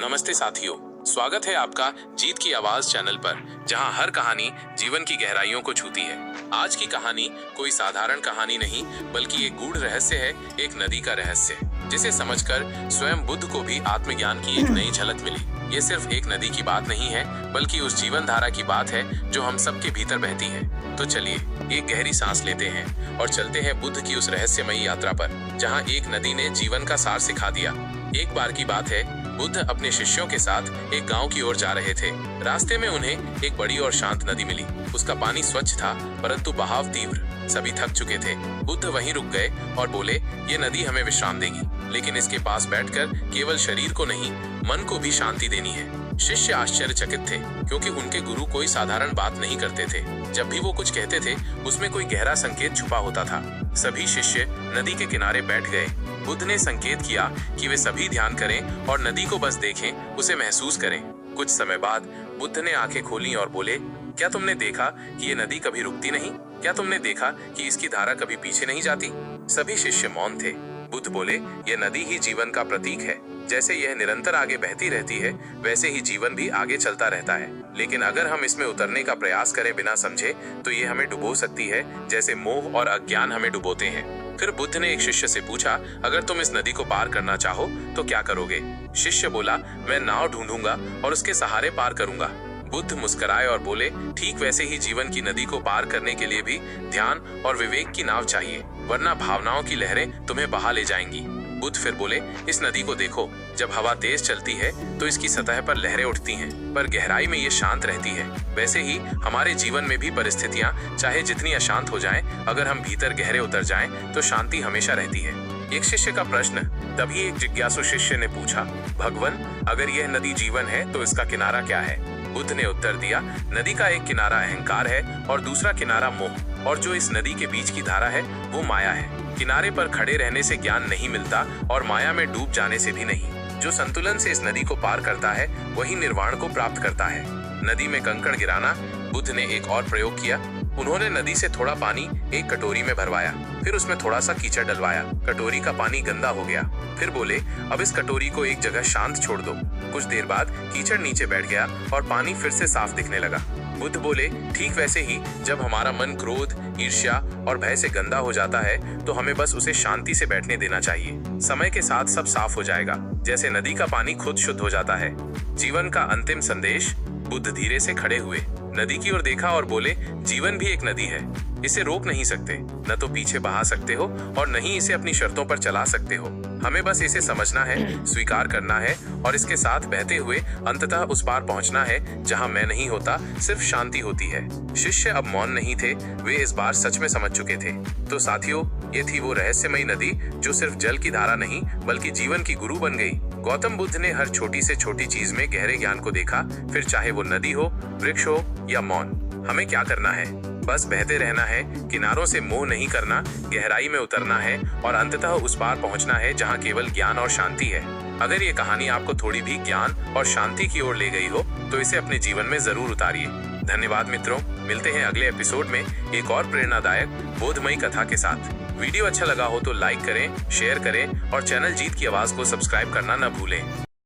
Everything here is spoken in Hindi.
नमस्ते साथियों, स्वागत है आपका जीत की आवाज चैनल पर, जहां हर कहानी जीवन की गहराइयों को छूती है। आज की कहानी कोई साधारण कहानी नहीं, बल्कि एक गूढ़ रहस्य है, एक नदी का रहस्य, जिसे समझकर स्वयं बुद्ध को भी आत्मज्ञान की एक नई झलक मिली। ये सिर्फ एक नदी की बात नहीं है, बल्कि उस जीवन धारा की बात है जो हम सबके भीतर बहती है। तो चलिए एक गहरी सांस लेते हैं और चलते हैं बुद्ध की उस रहस्यमयी यात्रा पर, जहाँ एक नदी ने जीवन का सार सिखा दिया। एक बार की बात है, बुद्ध अपने शिष्यों के साथ एक गांव की ओर जा रहे थे। रास्ते में उन्हें एक बड़ी और शांत नदी मिली। उसका पानी स्वच्छ था, परंतु बहाव तीव्र। सभी थक चुके थे। बुद्ध वहीं रुक गए और बोले, ये नदी हमें विश्राम देगी, लेकिन इसके पास बैठकर केवल शरीर को नहीं, मन को भी शांति देनी है। शिष्य आश्चर्यचकित थे, क्योंकि उनके गुरु कोई साधारण बात नहीं करते थे। जब भी वो कुछ कहते थे, उसमें कोई गहरा संकेत छुपा होता था। सभी शिष्य नदी के किनारे बैठ गए। बुद्ध ने संकेत किया कि वे सभी ध्यान करें और नदी को बस देखें, उसे महसूस करें। कुछ समय बाद बुद्ध ने आंखें खोली और बोले, क्या तुमने देखा कि ये नदी कभी रुकती नहीं? क्या तुमने देखा कि इसकी धारा कभी पीछे नहीं जाती? सभी शिष्य मौन थे। बुद्ध बोले, ये नदी ही जीवन का प्रतीक है। जैसे यह निरंतर आगे बहती रहती है, वैसे ही जीवन भी आगे चलता रहता है। लेकिन अगर हम इसमें उतरने का प्रयास करें बिना समझे, तो ये हमें डुबो सकती है, जैसे मोह और अज्ञान हमें डुबोते हैं। फिर बुद्ध ने एक शिष्य से पूछा, अगर तुम इस नदी को पार करना चाहो तो क्या करोगे? शिष्य बोला, मैं नाव ढूंढूंगा और उसके सहारे पार करूंगा। बुद्ध मुस्कुराए और बोले, ठीक वैसे ही जीवन की नदी को पार करने के लिए भी ध्यान और विवेक की नाव चाहिए, वरना भावनाओं की लहरें तुम्हें बहा ले जाएंगी। बुद्ध फिर बोले, इस नदी को देखो, जब हवा तेज चलती है तो इसकी सतह पर लहरें उठती हैं, पर गहराई में ये शांत रहती है। वैसे ही हमारे जीवन में भी परिस्थितियां चाहे जितनी अशांत हो जाएं, अगर हम भीतर गहरे उतर जाएं, तो शांति हमेशा रहती है। एक शिष्य का प्रश्न। तभी एक जिज्ञासु शिष्य ने पूछा, भगवन, अगर यह नदी जीवन है तो इसका किनारा क्या है? बुद्ध ने उत्तर दिया, नदी का एक किनारा अहंकार है और दूसरा किनारा मोह, और जो इस नदी के बीच की धारा है वो माया है। किनारे पर खड़े रहने से ज्ञान नहीं मिलता और माया में डूब जाने से भी नहीं। जो संतुलन से इस नदी को पार करता है, वही निर्वाण को प्राप्त करता है। नदी में कंकड़ गिराना। बुद्ध ने एक और प्रयोग किया। उन्होंने नदी से थोड़ा पानी एक कटोरी में भरवाया, फिर उसमें थोड़ा सा कीचड़ डलवाया। कटोरी का पानी गंदा हो गया। फिर बोले, अब इस कटोरी को एक जगह शांत छोड़ दो। कुछ देर बाद कीचड़ नीचे बैठ गया और पानी फिर से साफ दिखने लगा। बुद्ध बोले, ठीक वैसे ही जब हमारा मन क्रोध, ईर्ष्या और भय से गंदा हो जाता है, तो हमें बस उसे शांति से बैठने देना चाहिए। समय के साथ सब साफ हो जाएगा, जैसे नदी का पानी खुद शुद्ध हो जाता है। जीवन का अंतिम संदेश। बुद्ध धीरे से खड़े हुए, नदी की ओर देखा और बोले, जीवन भी एक नदी है। इसे रोक नहीं सकते, न तो पीछे बहा सकते हो और न ही इसे अपनी शर्तों पर चला सकते हो। हमें बस इसे समझना है, स्वीकार करना है और इसके साथ बहते हुए अंततः उस पार पहुंचना है, जहां मैं नहीं होता, सिर्फ शांति होती है। शिष्य अब मौन नहीं थे, वे इस बार सच में समझ चुके थे। तो साथियों, ये थी वो रहस्यमयी नदी जो सिर्फ जल की धारा नहीं, बल्कि जीवन की गुरु बन गई। गौतम बुद्ध ने हर छोटी से छोटी चीज में गहरे ज्ञान को देखा, फिर चाहे वो नदी हो, वृक्ष हो या मौन। हमें क्या करना है? बस बहते रहना है, किनारों से मोह नहीं करना, गहराई में उतरना है और अंततः उस पार पहुंचना है जहां केवल ज्ञान और शांति है। अगर ये कहानी आपको थोड़ी भी ज्ञान और शांति की ओर ले गई हो, तो इसे अपने जीवन में जरूर उतारिए। धन्यवाद मित्रों, मिलते हैं अगले एपिसोड में एक और प्रेरणादायक बोधमयी कथा के साथ। वीडियो अच्छा लगा हो तो लाइक करें, शेयर करें और चैनल जीत की आवाज को सब्सक्राइब करना न भूलें।